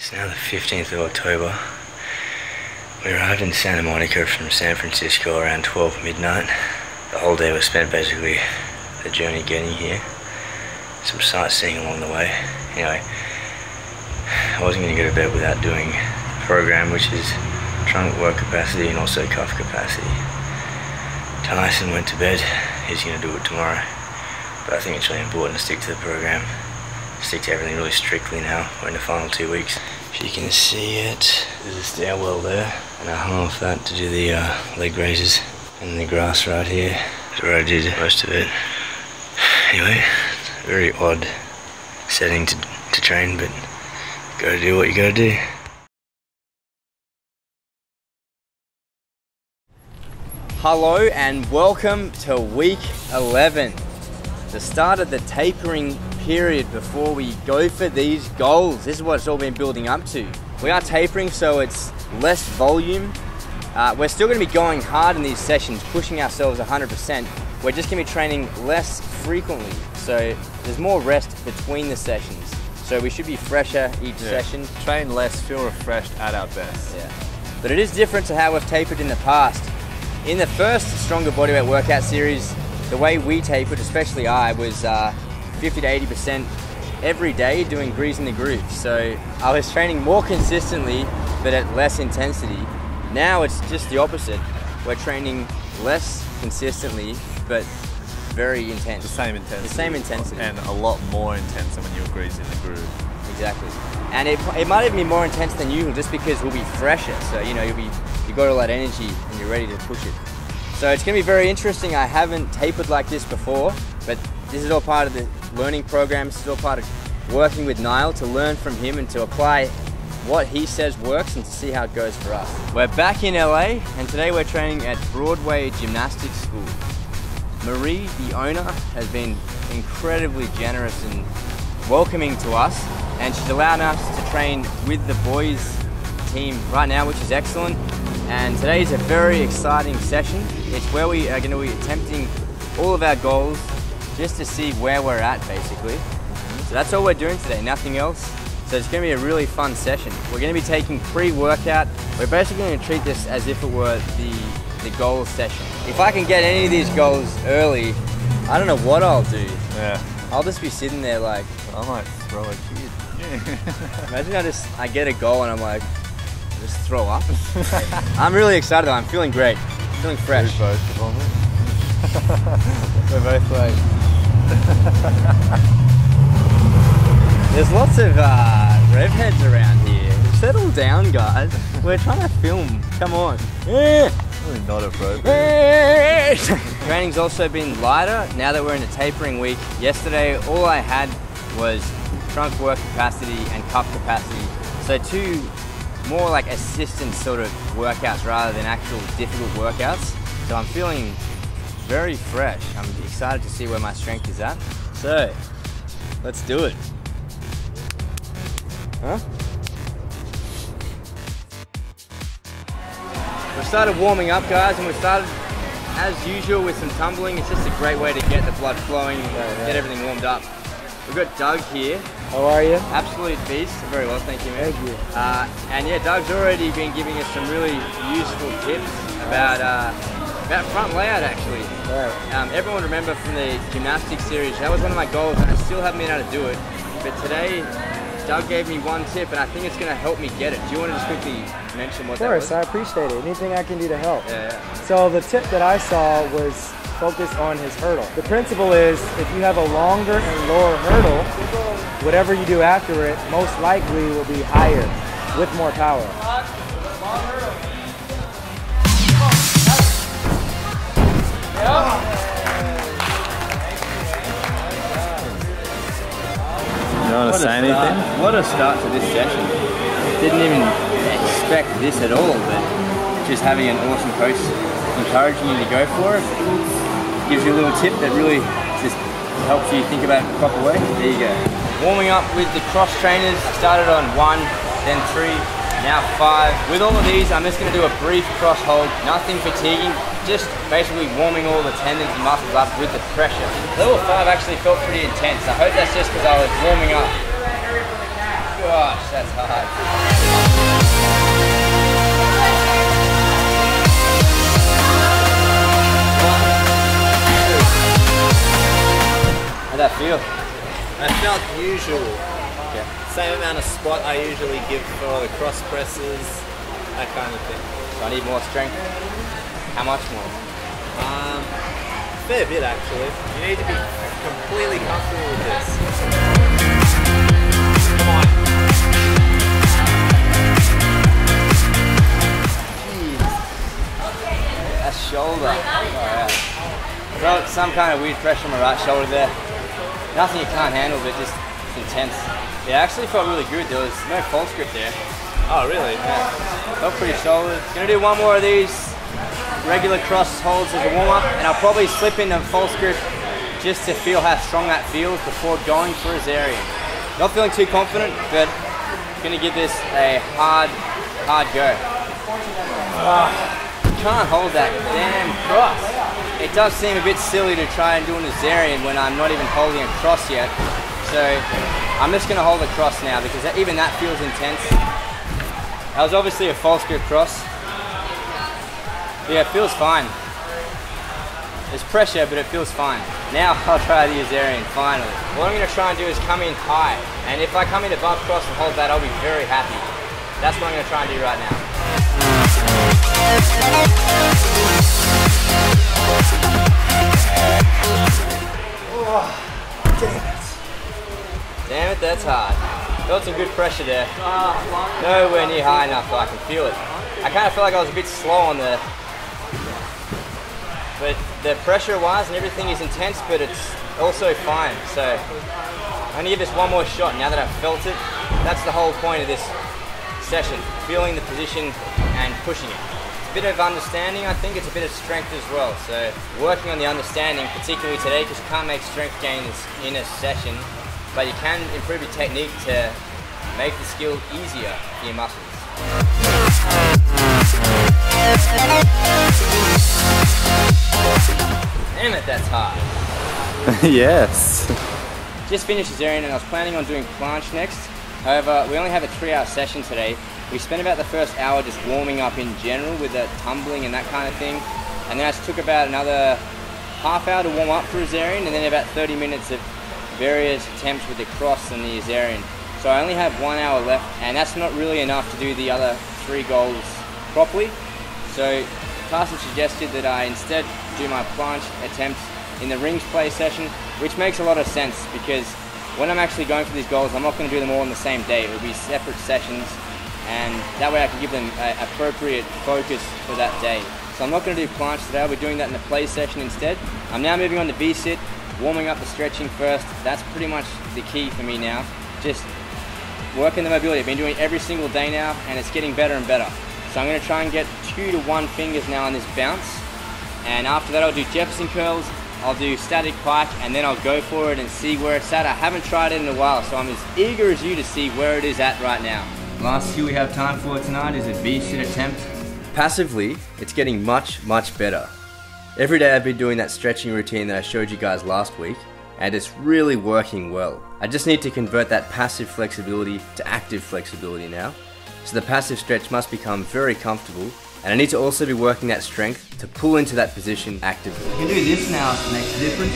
It's now the 15th of October. We arrived in Santa Monica from San Francisco around 12 midnight. The whole day was spent basically the journey getting here. Some sightseeing along the way. Anyway, I wasn't going to go to bed without doing a program which is trunk work capacity and also cuff capacity. Tyson went to bed. He's going to do it tomorrow. But I think it's really important to stick to the program. Stick to everything really strictly now. We're in the final 2 weeks. If you can see it, there's a stairwell there, and I hung off that to do the leg raises and the grass right here. That's where I did most of it. Anyway, it's a very odd setting to train, but you gotta do what you gotta do. Hello and welcome to week 11, the start of the tapering period before we go for these goals. This is what it's all been building up to. We are tapering, so it's less volume. We're still going to be going hard in these sessions, pushing ourselves 100%. We're just going to be training less frequently, so there's more rest between the sessions. So we should be fresher each session. Train less, feel refreshed at our best. Yeah. But it is different to how we've tapered in the past. In the first Stronger Bodyweight workout series, the way we tapered, especially I, was 50 to 80% every day doing greasing the groove. So I was training more consistently, but at less intensity. Now it's just the opposite. We're training less consistently, but very intense. The same intensity. The same intensity. And a lot more intense than when you were greasing the groove. Exactly. And it might even be more intense than usual just because we'll be fresher. So, you know, you've got all that energy and you're ready to push it. So it's going to be very interesting. I haven't tapered like this before, but this is all part of the learning program. This is all part of working with Niall to learn from him and to apply what he says works and to see how it goes for us. We're back in LA and today we're training at Broadway Gymnastics School. Marie, the owner, has been incredibly generous and welcoming to us, and she's allowed us to train with the boys team right now, which is excellent. And today is a very exciting session. It's where we are going to be attempting all of our goals just to see where we're at, basically. So that's all we're doing today, nothing else. So it's going to be a really fun session. We're going to be taking pre-workout. We're basically going to treat this as if it were the goals session. If I can get any of these goals early, I don't know what I'll do. Yeah. I'll just be sitting there like, I might throw a kid. imagine I get a goal and I'm like, just throw up. I'm really excited though, I'm feeling great. I'm feeling fresh. We're both like... There's lots of rev heads around here. Settle down, guys. We're trying to film. Come on. Really not appropriate. Training's also been lighter now that we're in a tapering week. Yesterday, all I had was trunk work capacity and cuff capacity. So two more like assistant sort of workouts rather than actual difficult workouts. So I'm feeling very fresh. I'm excited to see where my strength is at. So, let's do it. Huh? We started warming up, guys, and we started as usual with some tumbling. It's just a great way to get the blood flowing, get everything warmed up. We've got Doug here. How are you? Absolute beast. Very well, thank you, man. Thank you. And yeah, Doug's already been giving us some really useful tips about front layout, actually. Right. Everyone remember from the gymnastics series, that was one of my goals, and I still haven't been able to do it. But today, Doug gave me one tip, and I think it's going to help me get it. Do you want to just quickly mention what that was? Of course, I appreciate it. Anything I can do to help. Yeah. So the tip that I saw was focus on his hurdle. The principle is if you have a longer and lower hurdle, whatever you do after it most likely will be higher with more power. You want to say anything? What a start to this session. Didn't even expect this at all, but just having an awesome coach encouraging you to go for it gives you a little tip that really just helps you think about it the proper way. There you go. Warming up with the cross trainers. I started on 1, then 3, now 5. With all of these, I'm just going to do a brief cross hold, nothing fatiguing, just basically warming all the tendons and muscles up with the pressure. Level 5 actually felt pretty intense. I hope that's just because I was warming up. gosh, that's hard. How'd that feel? I felt usual. Okay. Same amount of squat I usually give for the cross presses, that kind of thing. So I need more strength. How much more? Fair bit actually. You need to be completely comfortable with this. Come on. Jeez. That shoulder. Alright. Felt some kind of weird pressure on my right shoulder there. Nothing you can't handle, but just intense. Yeah, it actually felt really good. There was no false grip there. Oh really? Yeah. Felt pretty solid. Gonna do one more of these regular cross holds as a warm-up, and I'll probably slip into false grip just to feel how strong that feels before going for a Zarian. Not feeling too confident, but gonna give this a hard go. Can't hold that damn cross. It does seem a bit silly to try and do an Zarian when I'm not even holding a cross yet. So I'm just gonna hold the cross now because even that feels intense. That was obviously a false grip cross. Yeah, it feels fine. There's pressure, but it feels fine. Now I'll try the Zarian, finally. What I'm gonna try and do is come in high. And if I come in above cross and hold that, I'll be very happy. That's what I'm gonna try and do right now. Oh, damn it. Damn it, that's hard. Felt some good pressure there. Nowhere near high enough so I can feel it. I kind of feel like I was a bit slow on the... But the pressure-wise and everything is intense, but it's also fine. So I'm gonna give this one more shot now that I've felt it. That's the whole point of this session, feeling the position and pushing it. It's a bit of understanding, I think it's a bit of strength as well. So working on the understanding, particularly today, because you can't make strength gains in a session, but you can improve your technique to make the skill easier for your muscles. Damn it, that's hard. Yes. Just finished Zarian and I was planning on doing planche next. However, we only have a 3-hour session today. We spent about the first hour just warming up in general with the tumbling and that kind of thing. And then I took about another half hour to warm up for a Zarian and then about 30 minutes of various attempts with the cross and the Zarian. So I only have 1 hour left, and that's not really enough to do the other 3 goals properly. So Carson suggested that I instead do my planche attempts in the rings play session, which makes a lot of sense because when I'm actually going for these goals, I'm not going to do them all on the same day. It will be separate sessions, and that way I can give them appropriate focus for that day. So I'm not going to do planche today, I'll be doing that in the play session instead. I'm now moving on to V-sit, warming up the stretching first. That's pretty much the key for me now. Just working the mobility. I've been doing it every single day now, and it's getting better and better. So I'm going to try and get 2 to 1 fingers now on this bounce, and after that I'll do Jefferson curls, I'll do static pike, and then I'll go for it and see where it's at. I haven't tried it in a while, so I'm as eager as you to see where it is at right now. Last skill we have time for tonight is a V-sit attempt. Passively, it's getting much, much better. Every day I've been doing that stretching routine that I showed you guys last week, and it's really working well. I just need to convert that passive flexibility to active flexibility now. So the passive stretch must become very comfortable, and I need to also be working that strength to pull into that position actively. You can do this now to make a difference.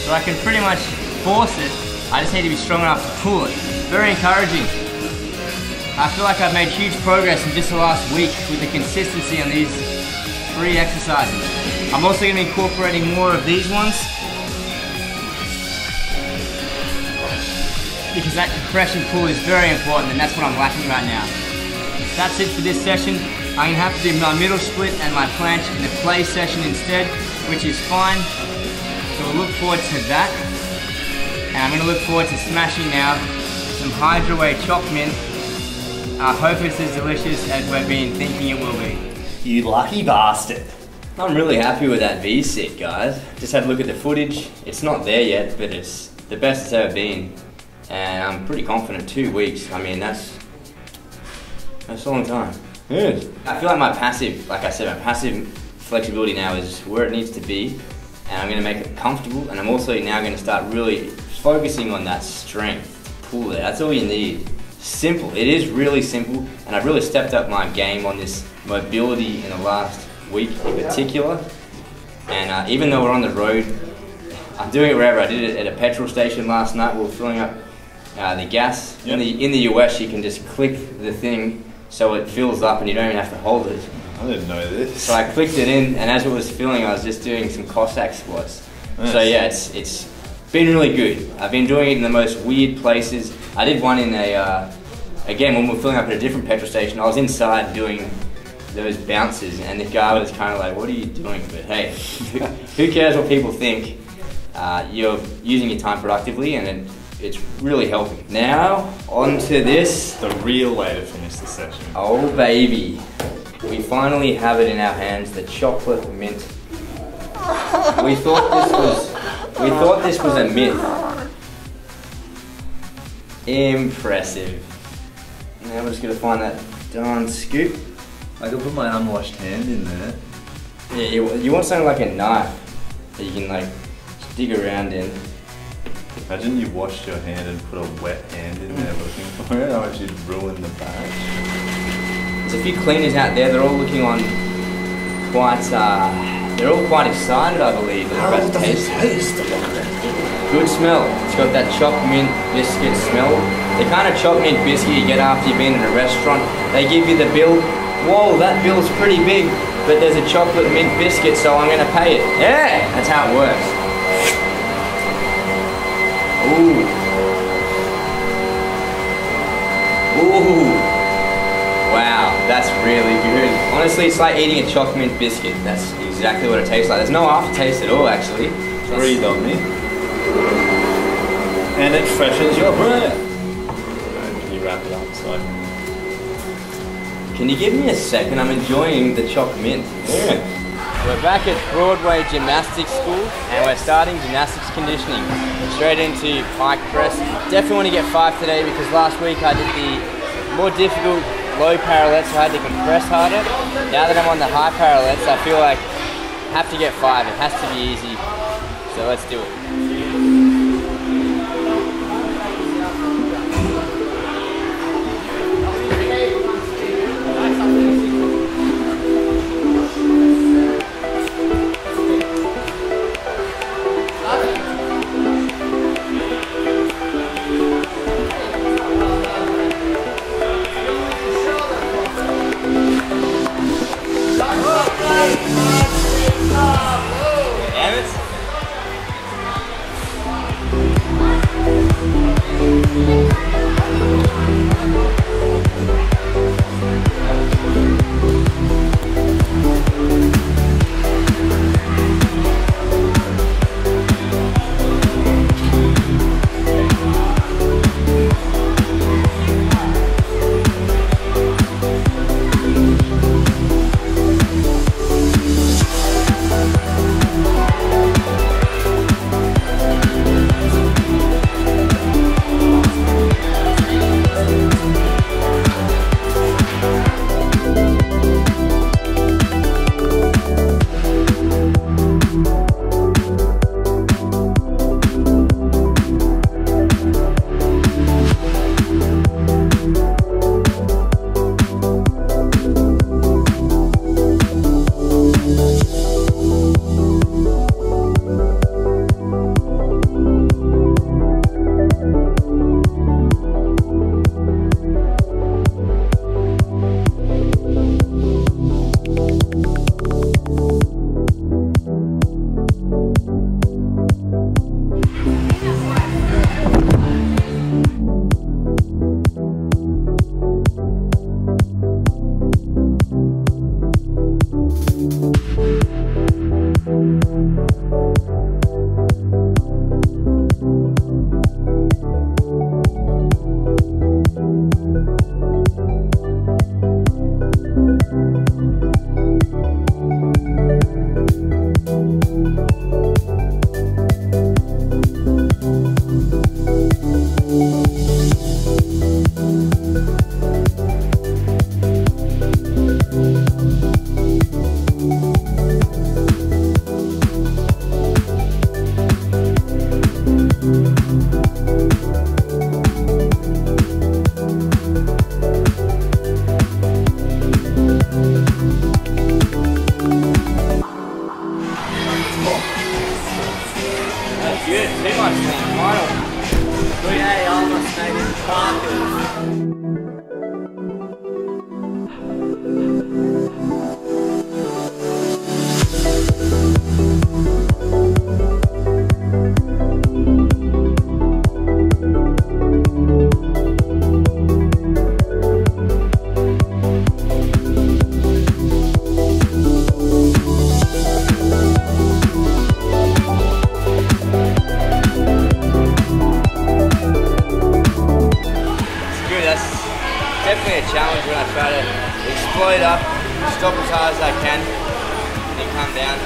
So I can pretty much force it, I just need to be strong enough to pull it. Very encouraging. I feel like I've made huge progress in just the last week with the consistency on these 3 exercises. I'm also going to be incorporating more of these ones because that compression pull is very important, and that's what I'm lacking right now. That's it for this session. I'm going to have to do my middle split and my planche in the play session instead, which is fine. So we'll look forward to that. And I'm going to look forward to smashing now some Hydro Whey chopped mint. I hope it's as delicious as we've been thinking it will be. You lucky bastard. I'm really happy with that V-sit, guys. Just had a look at the footage. It's not there yet, but it's the best it's ever been. And I'm pretty confident 2 weeks. I mean, that's a long time. Good. I feel like my passive, like I said, my passive flexibility now is where it needs to be, and I'm going to make it comfortable, and I'm also now going to start really focusing on that strength to pull it. That's all you need. Simple. It is really simple, and I've really stepped up my game on this mobility in the last week in particular. And even though we're on the road, I'm doing it wherever. I did it at a petrol station last night. We were filling up the gas. Yep. In the US, you can just click the thing so it fills up and you don't even have to hold it. I didn't know this. So I clicked it in, and as it was filling, I was just doing some Cossack squats. Nice. So yeah, it's been really good. I've been doing it in the most weird places. I did one in a, again, when we were filling up at a different petrol station, I was inside doing those bounces, and the guy was kind of like, what are you doing? But hey, who cares what people think? You're using your time productively, and it's really helping. Now, on to this. The real way to finish the session. Oh baby. We finally have it in our hands, the chocolate mint. We thought this was a myth. Impressive. Now we're just gonna find that darn scoop. I could put my unwashed hand in there. Yeah, you want something like a knife that you can like dig around in. Imagine you washed your hand and put a wet hand in there looking for it. How much you'd ruin the batch. There's a few cleaners out there. They're all looking on quite. They're all quite excited, I believe. They're about to taste it. Good smell. It's got that chopped mint biscuit smell. The kind of chopped mint biscuit you get after you've been in a restaurant. They give you the bill. Whoa, that bill's pretty big, but there's a chocolate mint biscuit, so I'm gonna pay it. Yeah, that's how it works. Ooh. Ooh. Wow, that's really good. Honestly, it's like eating a chocolate mint biscuit. That's exactly what it tastes like. There's no aftertaste at all, actually. Breathe on me. And it freshens your breath. Can you wrap it up so I can... Can you give me a second? I'm enjoying the chocolate mint. Yeah. We're back at Broadway Gymnastics School, and we're starting gymnastics conditioning. Straight into pike press. Definitely want to get 5 today because last week I did the more difficult low parallettes, so I had to compress harder. Now that I'm on the high parallettes, I feel like I have to get 5. It has to be easy. So let's do it. hard as I can and then come down.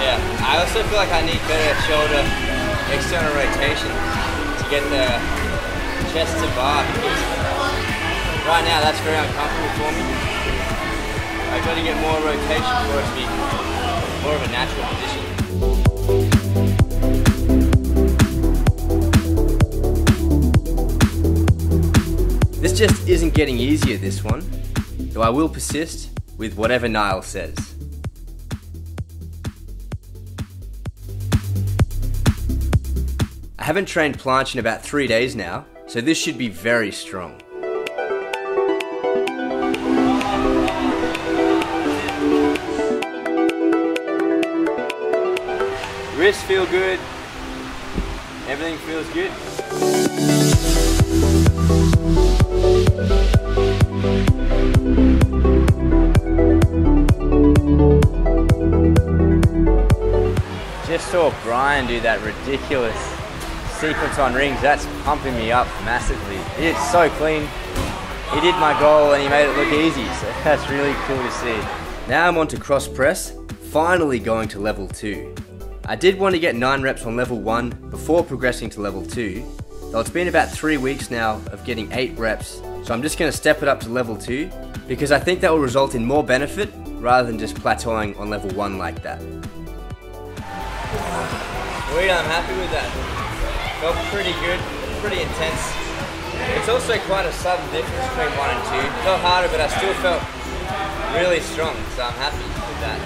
Yeah, I also feel like I need better shoulder external rotation to get the chest to bar, because right now that's very uncomfortable for me. I've got to get more rotation for it to be more of a natural position. This just isn't getting easier, this one, though I will persist with whatever Niall says. I haven't trained planche in about 3 days now, so this should be very strong. Wrists feel good, everything feels good. Just saw Brian do that ridiculous sequence on rings. That's pumping me up massively. He did so clean. He did my goal and he made it look easy, so that's really cool to see. Now I'm on to cross press, finally going to level 2. I did want to get 9 reps on level 1 before progressing to level 2, though it's been about 3 weeks now of getting 8 reps, so I'm just going to step it up to level 2 because I think that will result in more benefit rather than just plateauing on level 1 like that. Sweet, I'm happy with that. Felt pretty good, pretty intense. It's also quite a sudden difference between 1 and 2. Felt harder, but I still felt really strong, so I'm happy with that.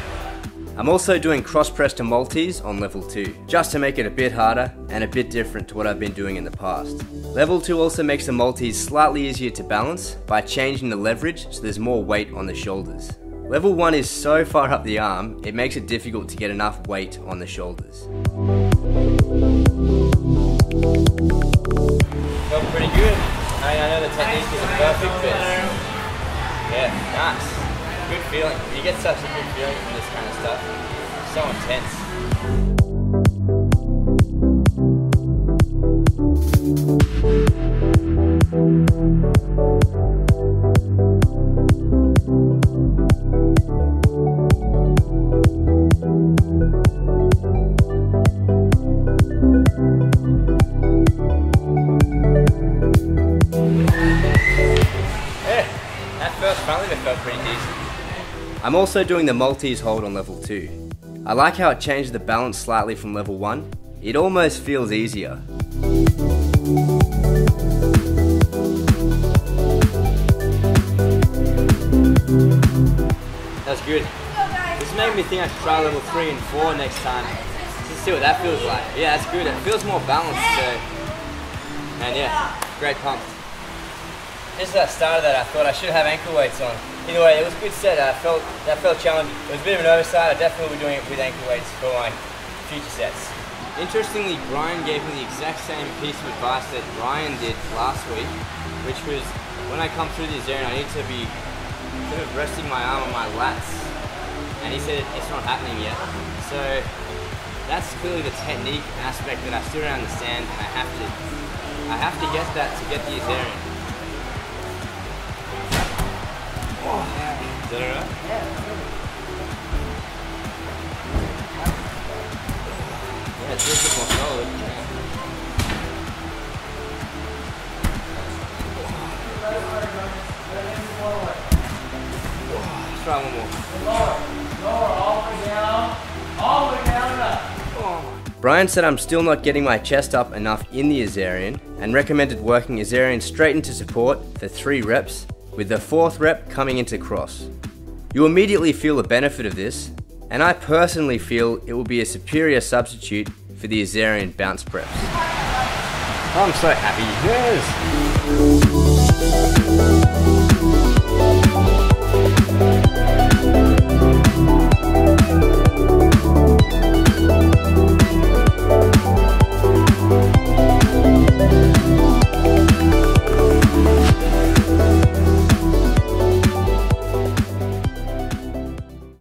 I'm also doing cross press to multis on level 2, just to make it a bit harder and a bit different to what I've been doing in the past. Level 2 also makes the multis slightly easier to balance by changing the leverage so there's more weight on the shoulders. Level 1 is so far up the arm, it makes it difficult to get enough weight on the shoulders. Felt pretty good. I know the technique isn't perfect, but yeah, nice. Good feeling. You get such a good feeling from this kind of stuff. So intense. Yeah, that first front lever felt pretty decent. I'm also doing the multis hold on level 2. I like how it changes the balance slightly from level 1. It almost feels easier. That's good. This made me think I should try level 3 and 4 next time. Just see what that feels like. Yeah, that's good. It feels more balanced, so... And yeah, great pump. Just as I started that, I thought I should have ankle weights on. Either way, it was a good set. That felt challenging. It was a bit of an oversight. I definitely will be doing it with ankle weights for my future sets. Interestingly, Brian gave me the exact same piece of advice that Ryan did last week, which was when I come through this area, I need to be sort of resting my arm on my lats. And he said it's not happening yet. So that's clearly the technique aspect that I still don't understand, and I have to get that to get the Azarian. Oh, is that alright? Yeah. Yeah, it's a little bit more solid. Let's try one more. Lower, all the way down. All the way down and up. Brian said I'm still not getting my chest up enough in the Azarian and recommended working Azarian straight into support for 3 reps, with the 4th rep coming into cross. You immediately feel the benefit of this, and I personally feel it will be a superior substitute for the Azarian bounce preps. I'm so happy. Yes!